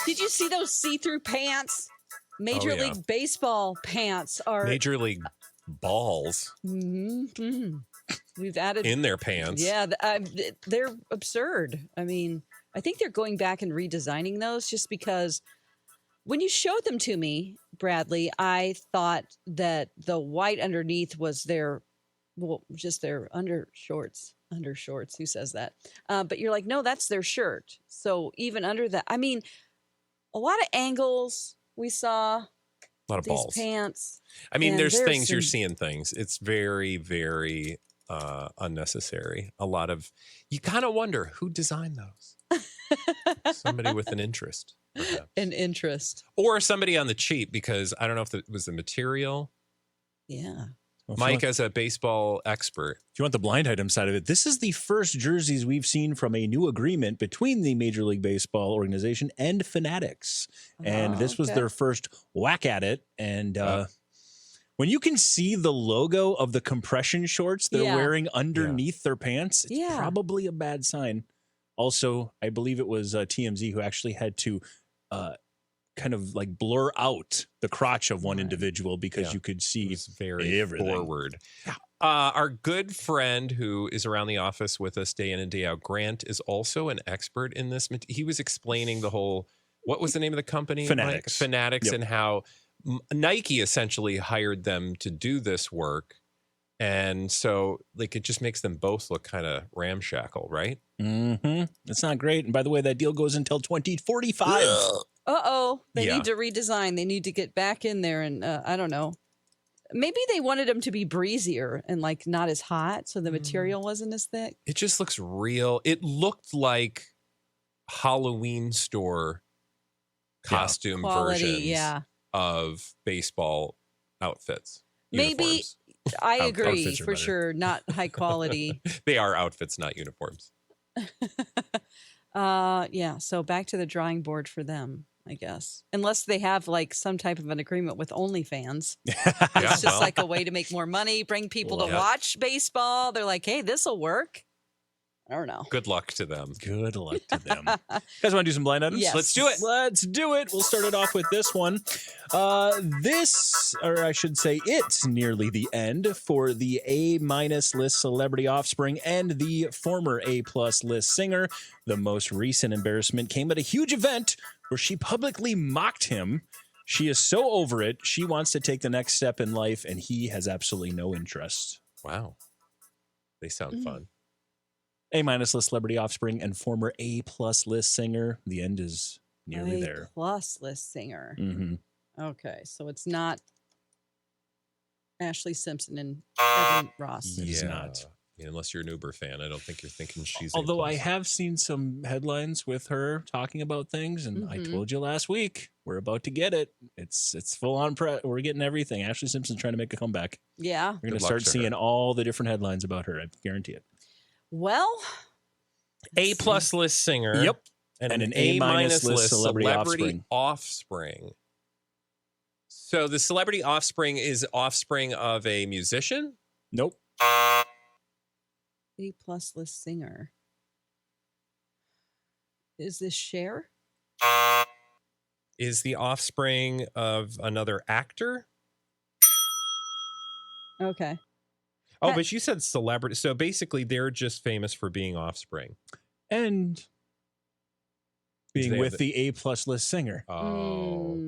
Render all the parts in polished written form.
Did you see those see-through pants? Major League Baseball pants are... Major League balls. Mm-hmm. We've added... In their pants. Yeah, they're absurd. I mean, I think they're going back and redesigning those just because when you showed them to me, Bradley, I thought that the white underneath was their, just their undershorts. Undershorts, who says that? But you're like, no, that's their shirt. So even under that, I mean, a lot of angles we saw. A lot of these balls. Pants. I mean, there's things you're seeing things. It's very, very unnecessary. A lot of, you kind of wonder who designed those. Somebody with an interest, perhaps. An interest. Or somebody on the cheap, because I don't know if it was the material. Yeah. Well, Mike, as a baseball expert. If you want the blind item side of it, this is the first jerseys we've seen from a new agreement between the Major League Baseball organization and Fanatics. And this was their first whack at it. And when you can see the logo of the compression shorts they're wearing underneath their pants, it's probably a bad sign. Also, I believe it was TMZ who actually had to kind of like blur out the crotch of one individual because you could see very everything. Forward. Our good friend who is around the office with us day in and day out, Grant, is also an expert in this. He was explaining the whole, what was the name of the company? Fanatics. Fanatics, and how Nike essentially hired them to do this work. And so like it just makes them both look kind of ramshackle, right? Mm-hmm. It's not great. And by the way, that deal goes until 2045. They need to redesign. They need to get back in there and I don't know. Maybe they wanted them to be breezier and like not as hot, so the material wasn't as thick. It just looks real. It looked like Halloween store costume versions of baseball outfits. Maybe uniforms. I agree for sure. Not high quality. They are outfits, not uniforms. So back to the drawing board for them, I guess. Unless they have like some type of an agreement with OnlyFans. It's just like a way to make more money, bring people to watch baseball. They're like, hey, this'll work. I don't know. Good luck to them. Good luck to them. You guys want to do some blind items? Yes. Let's do it. Let's do it. We'll start it off with this one. It's nearly the end for the A- list celebrity offspring and the former A+ list singer. The most recent embarrassment came at a huge event where she publicly mocked him. She is so over it. She wants to take the next step in life, and he has absolutely no interest. Wow. They sound fun. A- list celebrity offspring and former A+ list singer. The end is nearly there. A+ list singer. Mm-hmm. Okay, so it's not Ashley Simpson and Evan Ross. It's not. Yeah, unless you're an Uber fan, I don't think you're thinking she's. Although I have seen some headlines with her talking about things, and I told you last week we're about to get it. It's full on we're getting everything. Ashley Simpson's trying to make a comeback. Yeah, you're going to start seeing all the different headlines about her. I guarantee it. Well, A+ list singer. Yep. And an A- list celebrity offspring. So the celebrity offspring is offspring of a musician? Nope. A+ list singer. Is this Cher? Is the offspring of another actor? Okay. Oh, but you said celebrity. So basically, they're just famous for being offspring. And being with the A+ list singer. Oh.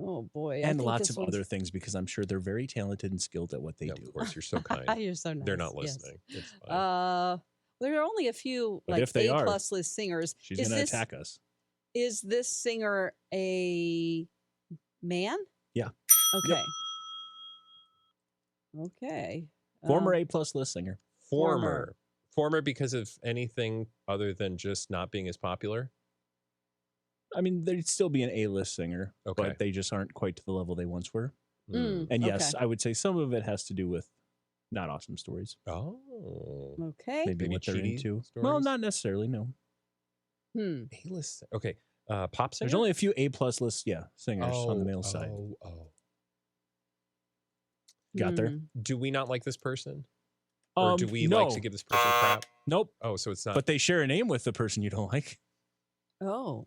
Oh, boy. And lots of other things, because I'm sure they're very talented and skilled at what they do. Of course, you're so kind. You're so nice. They're not listening. Yes. It's fine. There are only a few But like if they A+ are, list singers. She's going to attack us. Is this singer a man? Yeah. Okay. Okay. Former A+ list singer. Former because of anything other than just not being as popular? I mean, they'd still be an A-list singer, Okay. but they just aren't quite to the level they once were. Mm, And yes, I would say some of it has to do with not awesome stories. Oh. Okay. Maybe what they're cheating into. stories? Well, not necessarily, no. A-list. Okay. Pop singer? There's only a few A+ list, singers on the male side. Oh. Got there? Do we not like this person? Or do we like to give this person crap? Nope. Oh, so it's not. But they share a name with the person you don't like. Oh.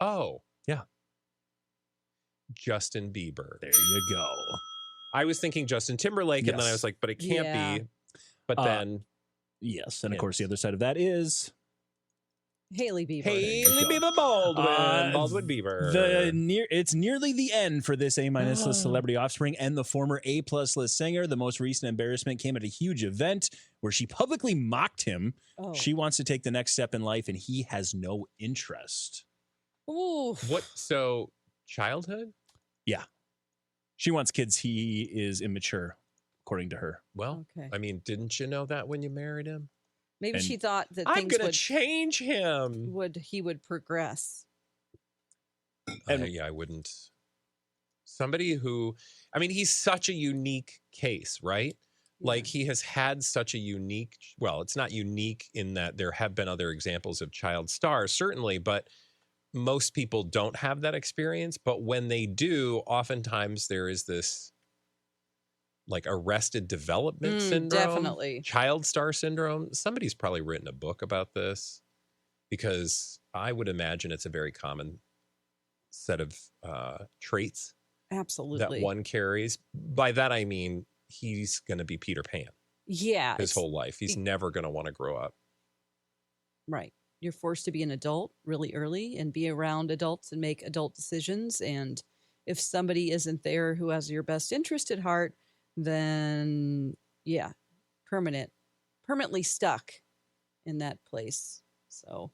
Oh, Yeah. Justin Bieber. There you go. I was thinking Justin Timberlake, and then I Yes. was like, but it can't Yeah. be. But then Yes. And of Yes. course, the other side of that is Haley Bieber. Haley go. Bieber Baldwin Bieber. It's nearly the end for this A- list celebrity offspring and the former A+ list singer. The most recent embarrassment came at a huge event where she publicly mocked him. Oh. She wants to take the next step in life, and he has no interest. Ooh. What? So childhood? Yeah. She wants kids. He is immature, according to her. Well, Okay. I mean, didn't you know that when you married him? Maybe And she thought that I'm things gonna would change him. he would progress. And- Yeah, I wouldn't. Somebody who, I mean, he's such a unique case, right? Like he has had such a unique, well, it's not unique in that there have been other examples of child stars, certainly, but most people don't have that experience. But when they do, oftentimes there is this like arrested development syndrome, definitely. child star syndrome. Somebody's probably written a book about this because I would imagine it's a very common set of traits Absolutely. that one carries. By that, I mean, he's going to be Peter Pan Yeah. his whole life. He's never going to want to grow up. Right. You're forced to be an adult really early and be around adults and make adult decisions. And if somebody isn't there who has your best interest at heart, then yeah, permanently stuck in that place. So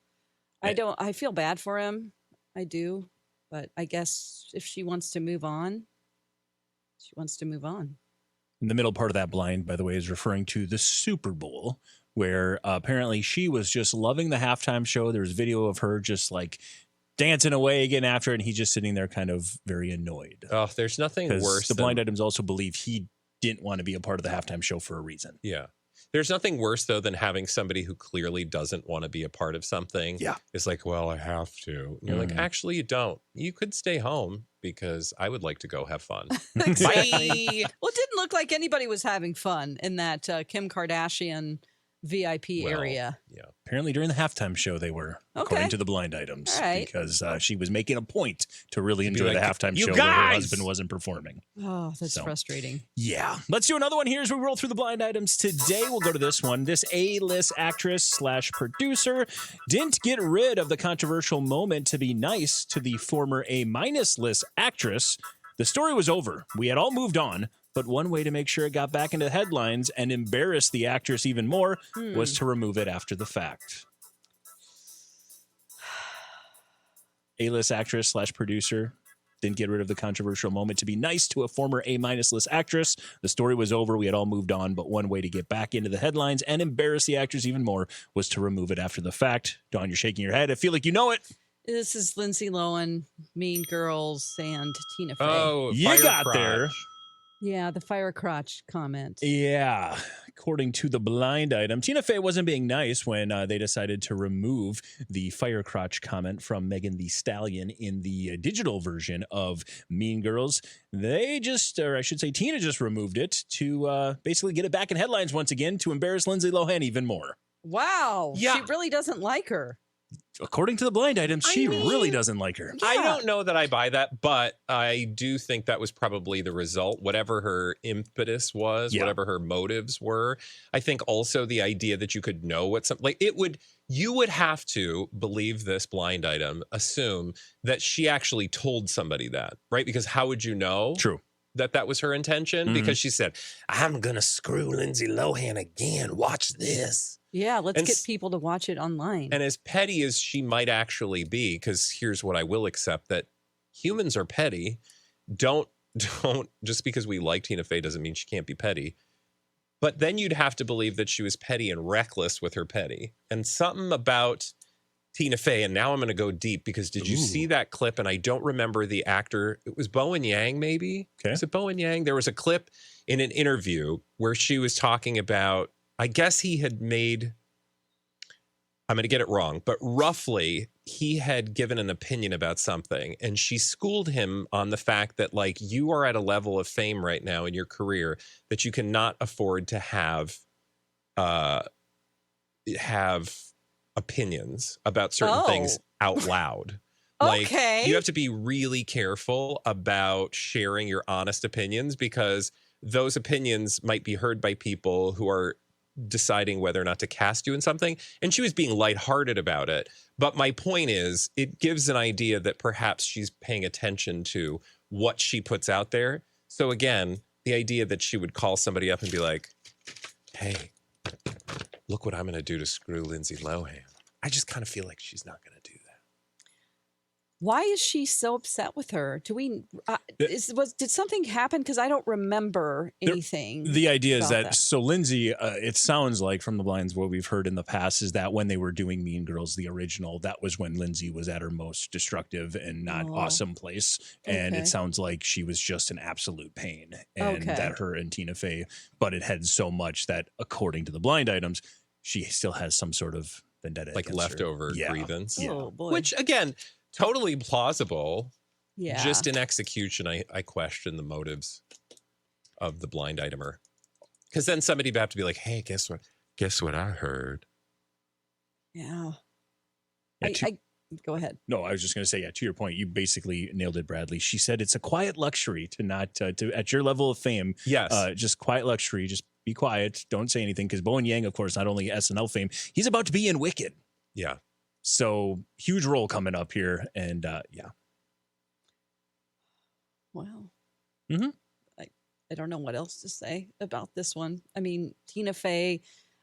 I feel bad for him. I do. But I guess if she wants to move on, she wants to move on. In the middle part of that blind, by the way, is referring to the Super Bowl, where apparently she was just loving the halftime show. There was video of her just like dancing away, getting after it, and he's just sitting there kind of very annoyed. Oh, there's nothing worse. The blind items also believe he didn't want to be a part of the halftime show for a reason. Yeah. There's nothing worse, though, than having somebody who clearly doesn't want to be a part of something. Yeah. It's like, well, I have to. And you're like, actually, you don't. You could stay home because I would like to go have fun. Exactly. Well, it didn't look like anybody was having fun in that Kim Kardashian VIP area. Yeah. Apparently during the halftime show they were, according to the blind items, All right. because she was making a point to really enjoy like, the halftime "You show where her guys!" husband wasn't performing. Oh, that's frustrating. Yeah. Let's do another one here as we roll through the blind items. Today, we'll go to this one. This A-list actress / producer didn't get rid of the controversial moment to be nice to the former A-list actress. The story was over. We had all moved on. But one way to make sure it got back into the headlines and embarrass the actress even more was to remove it after the fact. A-list actress / producer didn't get rid of the controversial moment to be nice to a former A-list actress. The story was over. We had all moved on. But one way to get back into the headlines and embarrass the actress even more was to remove it after the fact. Dawn, you're shaking your head. I feel like you know it. This is Lindsay Lohan, Mean Girls, and Tina Fey. Oh, you got Firecrotch. there. Yeah, the fire crotch comment. Yeah. According to the blind item, Tina Fey wasn't being nice when they decided to remove the fire crotch comment from Megan Thee Stallion in the digital version of Mean Girls. They just, or I should say Tina just removed it to basically get it back in headlines once again to embarrass Lindsay Lohan even more. Wow. Yeah. She really doesn't like her. According to the blind items, she really doesn't like her. I don't know that I buy that, but I do think that was probably the result. Whatever her impetus was, whatever her motives were. I think also the idea that you could know what something like you would have to believe this blind item, assume that she actually told somebody that, right? Because how would you know? True. That was her intention? Because she said, I'm going to screw Lindsay Lohan again. Watch this. Yeah, let's get people to watch it online. And as petty as she might actually be, because here's what I will accept, that humans are petty. Don't just because we like Tina Fey doesn't mean she can't be petty. But then you'd have to believe that she was petty and reckless with her petty. And something about Tina Fey, and now I'm going to go deep because did you see that clip? And I don't remember the actor. It was Bowen Yang, maybe? Okay. Was it Bowen Yang? There was a clip in an interview where she was talking about, I guess he had made, I'm going to get it wrong, but roughly he had given an opinion about something and she schooled him on the fact that like you are at a level of fame right now in your career that you cannot afford to have opinions about certain things out loud. Like, Okay. you have to be really careful about sharing your honest opinions because those opinions might be heard by people who are deciding whether or not to cast you in something. And she was being lighthearted about it. But my point is, it gives an idea that perhaps she's paying attention to what she puts out there. So again, the idea that she would call somebody up and be like, hey, look what I'm going to do to screw Lindsay Lohan. I just kind of feel like she's not going to do that. Why is she so upset with her? Do we did something happen? Because I don't remember anything. The idea is about that so Lindsay, it sounds like from the blinds what we've heard in the past is that when they were doing Mean Girls, the original, that was when Lindsay was at her most destructive and not awesome place. And it sounds like she was just an absolute pain, and that her and Tina Fey butted heads so much that, according to the blind items, she still has some sort of vendetta, like leftover grievance. Oh boy. Which again, totally plausible. Yeah. Just in execution, I question the motives of the blind itemer. Because then somebody would have to be like, hey, guess what? Guess what I heard? Yeah. Yeah, go ahead. No, I was just going to say, to your point, you basically nailed it, Bradley. She said it's a quiet luxury to not, to at your level of fame. Yes. Just quiet luxury. Just be quiet. Don't say anything. Because Bowen Yang, of course, not only SNL fame, he's about to be in Wicked. Yeah. So huge role coming up here. And yeah. Wow. Mm-hmm. I don't know what else to say about this one. I mean, Tina Fey,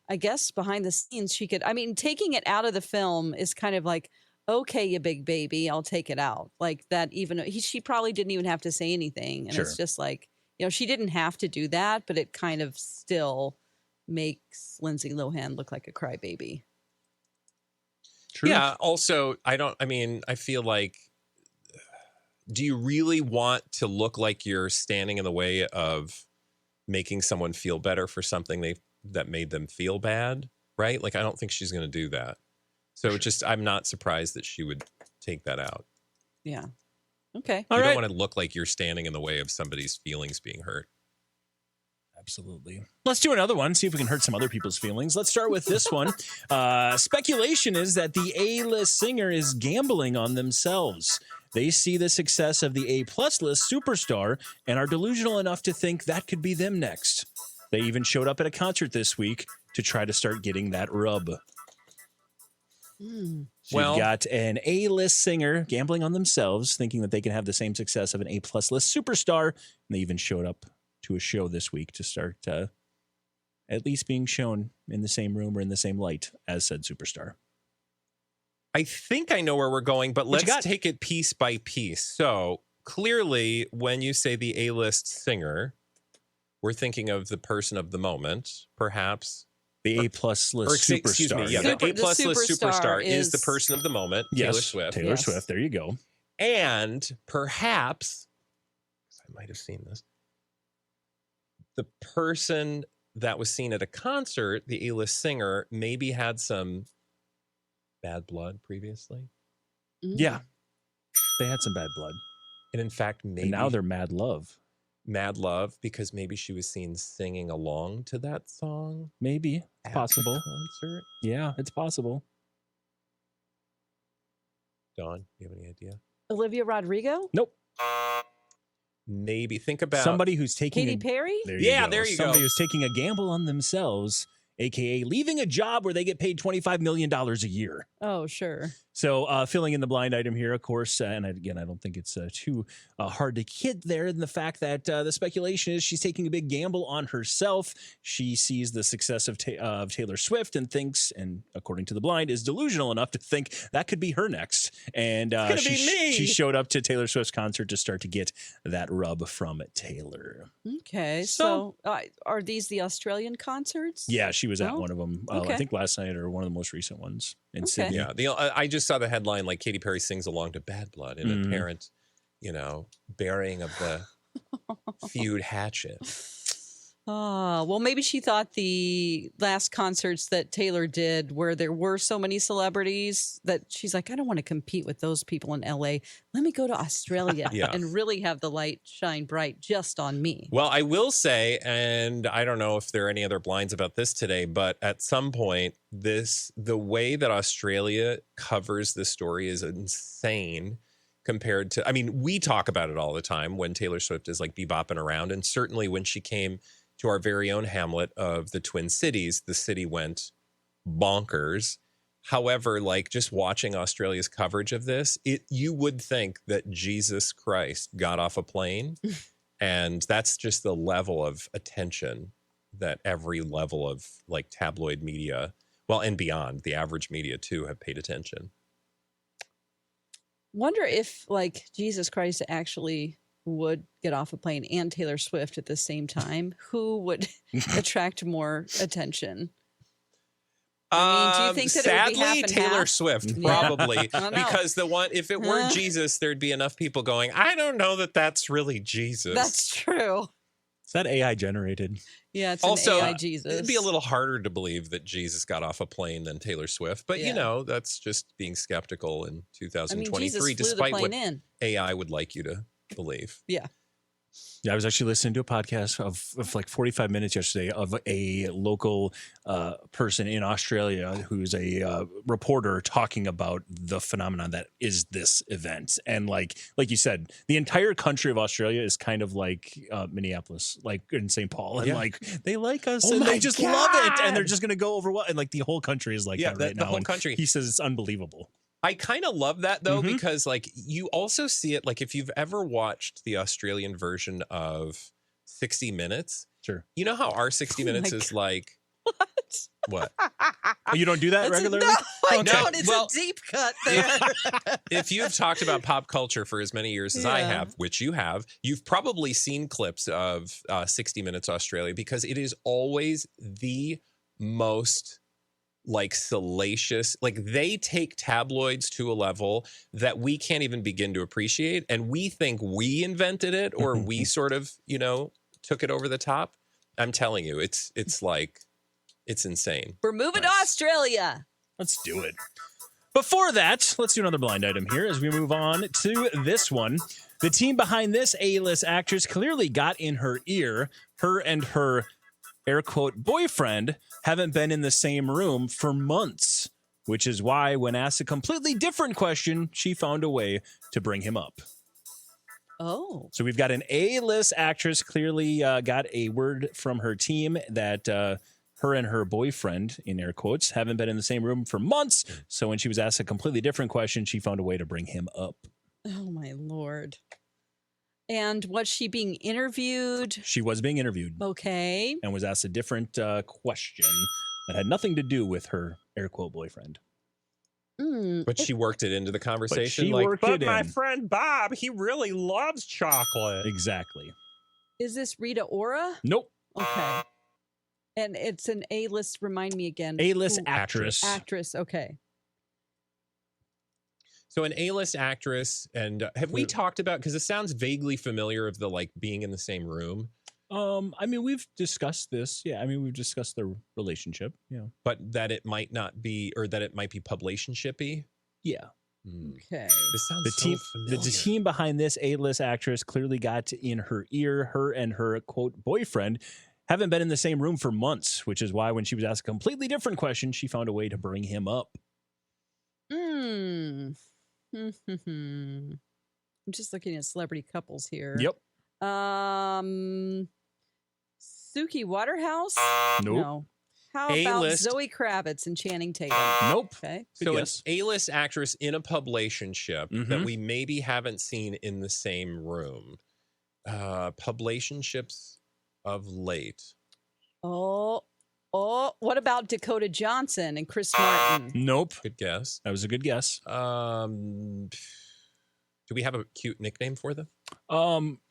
I guess behind the scenes, she could, I mean, taking it out of the film is kind of like, okay, you big baby, I'll take it out. Like that, even she probably didn't even have to say anything. And it's just like, you know, she didn't have to do that, but it kind of still makes Lindsay Lohan look like a crybaby. True. Yeah. Also, I feel like, do you really want to look like you're standing in the way of making someone feel better for something that made them feel bad? Right? Like, I don't think she's going to do that. So I'm not surprised that she would take that out. Yeah. Okay. You don't want to look like you're standing in the way of somebody's feelings being hurt. Absolutely. Let's do another one, see if we can hurt some other people's feelings. Let's start with this one. Speculation is that the A-list singer is gambling on themselves. They see the success of the A-plus list superstar and are delusional enough to think that could be them next. They even showed up at a concert this week to try to start getting that rub. Mm. So you've got an A-list singer gambling on themselves, thinking that they can have the same success of an A-plus list superstar. And they even showed up to a show this week to start at least being shown in the same room or in the same light as said superstar. I think I know where we're going, but let's take it piece by piece. So clearly, when you say the A-list singer, we're thinking of the person of the moment, perhaps. The A-plus list superstar. Excuse me. Yeah, the A-plus list superstar is the person of the moment, Taylor Swift. Taylor Swift, there you go. And perhaps, I might have seen this, the person that was seen at a concert, the A-list singer, maybe had some bad blood previously. Yeah. They had some bad blood. And in fact, maybe... And now they're mad love. Mad love, because maybe she was seen singing along to that song. Maybe. It's possible. Concert. Yeah, it's possible. Dawn, you have any idea? Olivia Rodrigo? Nope. Maybe. Think about... Somebody who's taking... Katy Perry? There you go. Somebody who's taking a gamble on themselves, a.k.a. leaving a job where they get paid $25 million a year. Oh, sure. So filling in the blind item here, of course, and again, I don't think it's too hard to get there in the fact that the speculation is she's taking a big gamble on herself. She sees the success of Taylor Swift and thinks, and according to the blind, is delusional enough to think that could be her next. And she showed up to Taylor Swift's concert to start to get that rub from Taylor. Okay. So are these the Australian concerts? Yeah, she was at one of them, I think last night or one of the most recent ones in Sydney. Yeah, I just saw the headline like Katy Perry sings along to Bad Blood in apparent, burying of the feud hatchet. Oh, well, maybe she thought the last concerts that Taylor did, where there were so many celebrities, that she's like, I don't want to compete with those people in LA. Let me go to Australia Yeah. and really have the light shine bright just on me. Well, I will say, and I don't know if there are any other blinds about this today, but at some point, the way that Australia covers this story is insane compared to, I mean, we talk about it all the time when Taylor Swift is like bebopping around. And certainly when she came to our very own hamlet of the Twin Cities, the city went bonkers. However, like just watching Australia's coverage of this, you would think that Jesus Christ got off a plane. And that's just the level of attention that every level of like tabloid media, well, and beyond, the average media too, have paid attention. Wonder if like Jesus Christ actually would get off a plane and Taylor Swift at the same time. Who would attract more attention? I mean, do you think that sadly, it would be half and Taylor half? Swift Yeah. probably, I don't know. because if it were Jesus, there'd be enough people going, I don't know that that's really Jesus. That's true. Is that AI generated? Yeah, it's Also, an AI Jesus. it'd be a little harder to believe that Jesus got off a plane than Taylor Swift. But, you know, that's just being skeptical in 2023, Jesus flew despite the what plane in. AI would like you to believe. Yeah. Yeah, I was actually listening to a podcast of like 45 minutes yesterday of a local person in Australia who's a reporter talking about the phenomenon that is this event. And like you said, the entire country of Australia is kind of like Minneapolis, like in St. Paul. And like they like us and they just love it. And they're just going to go over what. And like the whole country is like that right now. The whole and country. He says it's unbelievable. I kind of love that, though, because like you also see it, like if you've ever watched the Australian version of 60 Minutes, sure. You know how our 60 Minutes is like, what? Oh, you don't do that regularly? No, I Okay. don't. It's Well, a deep cut there. If you've talked about pop culture for as many years as I Yeah. have, which you have, you've probably seen clips of 60 Minutes Australia, because it is always the most like salacious, like they take tabloids to a level that we can't even begin to appreciate. And we think we invented it, or we sort of, you know, took it over the top. I'm telling you, it's like, it's insane. We're moving to Australia. Let's do it. Before that, let's do another blind item here as we move on to this one. The team behind this A-list actress clearly got in her ear. Her and her air quote boyfriend haven't been in the same room for months, which is why when asked a completely different question, she found a way to bring him up. Oh. So we've got an A-list actress clearly got a word from her team that her and her boyfriend, in air quotes, haven't been in the same room for months. So when she was asked a completely different question, she found a way to bring him up. Oh, my Lord. And was she being interviewed? She was being interviewed. Okay. And was asked a different question that had nothing to do with her air quote boyfriend. But she worked it into the conversation. But my friend Bob, he really loves chocolate. Exactly. Is this Rita Ora? Nope. Okay. And it's an A-list, remind me again. A-list Ooh, actress. Actress, okay. So an A-list actress, and have we talked about, because it sounds vaguely familiar of the like being in the same room. I mean, we've discussed this. Yeah, I mean, we've discussed their relationship. Yeah. But that it might not be, or that it might be publicationshipy. Yeah. Okay. This sounds The team behind this A-list actress clearly got in her ear. Her and her quote boyfriend haven't been in the same room for months, which is why when she was asked a completely different question, she found a way to bring him up. I'm just looking at celebrity couples here. Yep. Suki Waterhouse? Nope. No. How about A-list. Zoe Kravitz and Channing Tatum? Nope. Okay. So an A-list actress in a publicationship that Mhm. we maybe haven't seen in the same room. Publicationships of late. Oh, what about Dakota Johnson and Chris Martin? Nope. Good guess. That was a good guess. Do we have a cute nickname for them?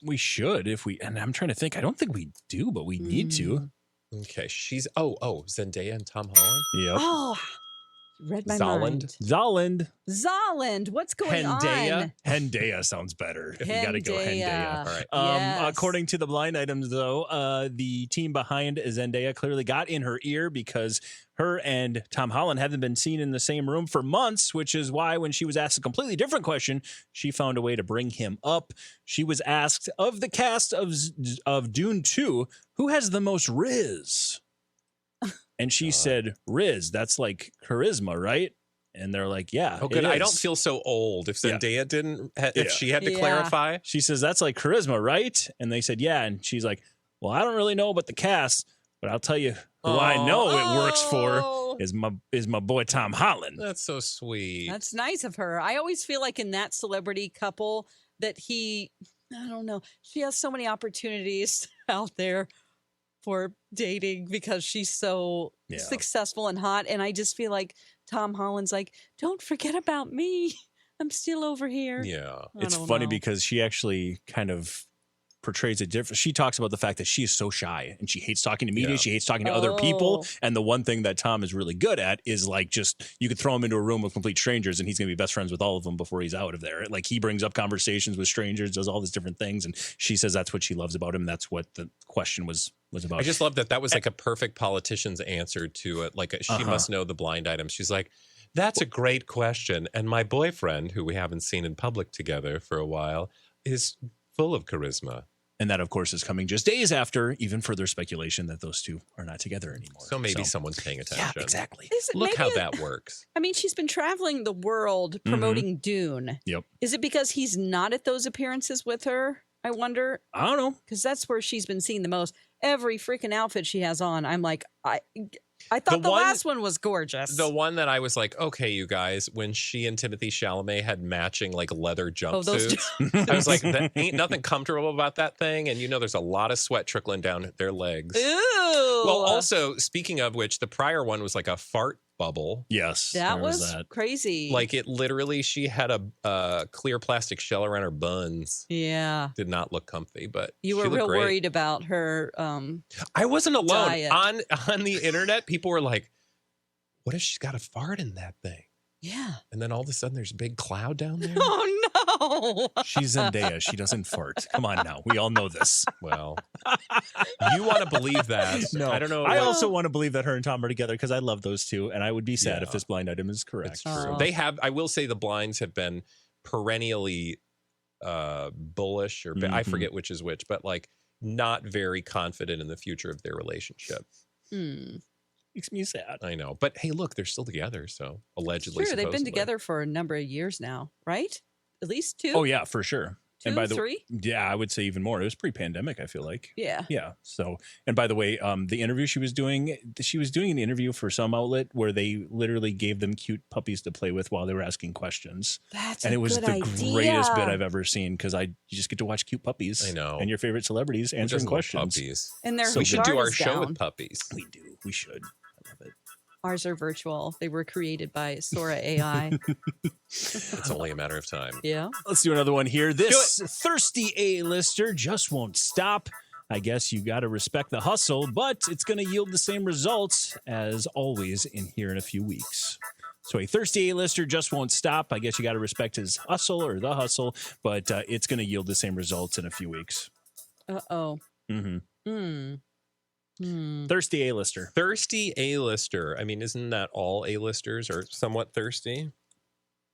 We should and I'm trying to think. I don't think we do, but we need to. Okay, she's Zendaya and Tom Holland. Yep. Oh, read my Zolland? mind. Zolland. What's going Hendaya? on? Hendaya sounds better. You got to go Hendaya. All right. Yes. According to the blind items, though, the team behind Zendaya clearly got in her ear because her and Tom Holland haven't been seen in the same room for months, which is why when she was asked a completely different question, she found a way to bring him up. She was asked, of the cast of Dune 2, who has the most Riz? And she said, Riz, that's like charisma, right? And they're like, yeah. Oh, good. it I don't is. feel so old if Zendaya didn't, if Yeah. she had to Yeah. clarify. She says, that's like charisma, right? And they said, yeah. And she's like, well, I don't really know about the cast, but I'll tell you who I know it works for Oh, is my boy Tom Holland. That's so sweet. that's nice of her. I always feel like in that celebrity couple that I don't know, she has so many opportunities out there for dating because she's so successful and hot. And I just feel like Tom Holland's like, don't forget about me. I'm still over here. Yeah. It's don't funny know. because she actually kind of portrays it different. She talks about the fact that she is so shy and she hates talking to media. Yeah. She hates talking to other people. Oh. And the one thing that Tom is really good at is like just you could throw him into a room with complete strangers and he's going to be best friends with all of them before he's out of there. Like he brings up conversations with strangers, does all these different things. And she says that's what she loves about him. That's what the question was about. I just love that was like a perfect politician's answer to it. Like she must know the blind items. She's like, that's a great question. And my boyfriend, who we haven't seen in public together for a while, is full of charisma. And that, of course, is coming just days after even further speculation that those two are not together anymore. So maybe someone's paying attention. Yeah, exactly. Look Maybe how that works. I mean, she's been traveling the world promoting Dune. Yep. Is it because he's not at those appearances with her? I wonder. I don't know. Because that's where she's been seen the most. Every freaking outfit she has on, I'm like, I thought the last one was gorgeous. The one that I was like, okay, you guys, when she and Timothée Chalamet had matching like leather jumpsuits, I was like, that ain't nothing comfortable about that thing. And there's a lot of sweat trickling down their legs. Ew. Well, also, speaking of which, the prior one was like a fart bubble. Yes. That there was that. crazy. Like it literally, she had a clear plastic shell around her buns. Yeah. Did not look comfy, but You were she looked real great. worried about her. I wasn't alone. Diet. On the internet, people were like, what if she's got a fart in that thing? Yeah. And then all of a sudden there's a big cloud down there. Oh, no. She's Zendaya. She doesn't fart. Come on now. We all know this. Well, you want to believe that. No, I don't know. I also want to believe that her and Tom are together because I love those two. And I would be sad Yeah. if this blind item is correct. It's true. They have, I will say the blinds have been perennially bullish or I forget which is which, but like not very confident in the future of their relationship. Makes me sad. I know. But hey, look, they're still together. So allegedly. Sure, they've been supposedly. together for a number of years now, right? At least 2? Oh, yeah, for sure. And by the 3? yeah, I would say even more. It was pre-pandemic, I feel like. Yeah. Yeah. So, and by the way, the interview she was doing an interview for some outlet where they literally gave them cute puppies to play with while they were asking questions. That's And a it was good the idea. greatest bit I've ever seen because you just get to watch cute puppies. I know. And your favorite celebrities Who answering doesn't love questions. Puppies. And their So We should guard do our is show down. with puppies. We do. We should. I love it. Ours are virtual. They were created by Sora AI. It's only a matter of time. Yeah. Let's do another one here. This thirsty A-lister just won't stop. I guess you got to respect the hustle, but it's going to yield the same results as always in here in a few weeks. So a thirsty A-lister just won't stop. I guess you got to respect his hustle or the hustle, but it's going to yield the same results in a few weeks. Uh-oh. Mm-hmm. Thirsty A-lister. Thirsty A-lister. I mean, isn't that all A-listers are somewhat thirsty?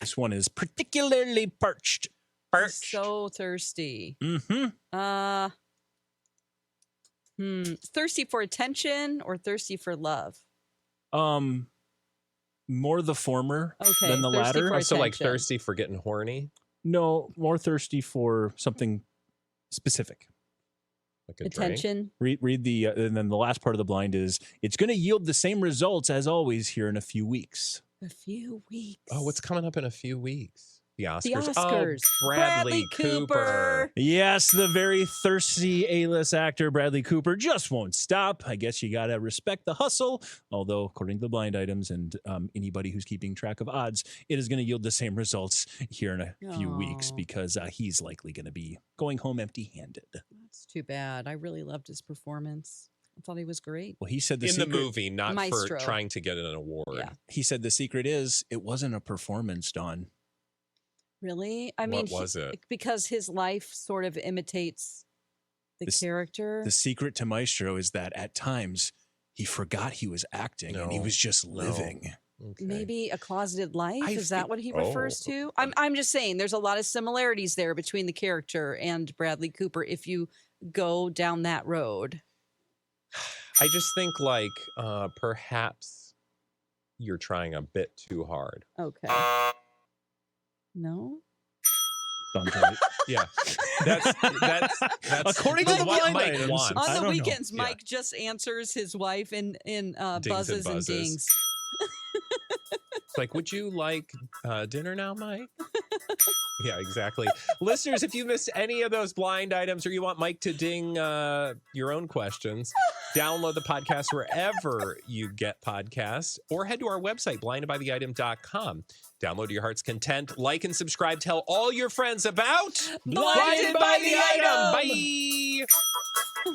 This one is particularly parched. So thirsty. Mm-hmm. Thirsty for attention or thirsty for love? More the former Okay, than the thirsty latter. for So like attention. thirsty for getting horny? No, more thirsty for something specific. Like a drink? Attention. Read the and then the last part of the blind is it's going to yield the same results as always here in a few weeks. A few weeks. Oh, what's coming up in a few weeks? The Oscars. The Oscars. Oh, Bradley Cooper. Yes, the very thirsty A-list actor Bradley Cooper just won't stop. I guess you got to respect the hustle. Although, according to the blind items and anybody who's keeping track of odds, it is going to yield the same results here in a few weeks Aw. because he's likely going to be going home empty-handed. That's too bad. I really loved his performance. I thought he was great. Well, he said in secret, the movie, not Maestro. for trying to get an award. Yeah. He said the secret is it wasn't a performance, Dawn. Really? I mean, What was it? Because his life sort of imitates the character. The secret to Maestro is that at times he forgot he was acting and he No. was just living. Okay. Maybe a closeted life. I Is that think- what he refers Oh. to? I'm just saying there's a lot of similarities there between the character and Bradley Cooper if you go down that road. I just think like perhaps you're trying a bit too hard. Okay. No? Dawn's right. Yeah. That's According to the what blind Mike items. wants. I On don't the know. weekends, Yeah. Mike just answers his wife in and buzzes and buzzes. dings. It's like, would you like dinner now, Mike? Yeah, exactly. Listeners, if you missed any of those blind items or you want Mike to ding your own questions, download the podcast wherever you get podcasts or head to our website, blindedbytheitem.com. Download to your heart's content, like and subscribe. Tell all your friends about Blinded by the Item. Bye.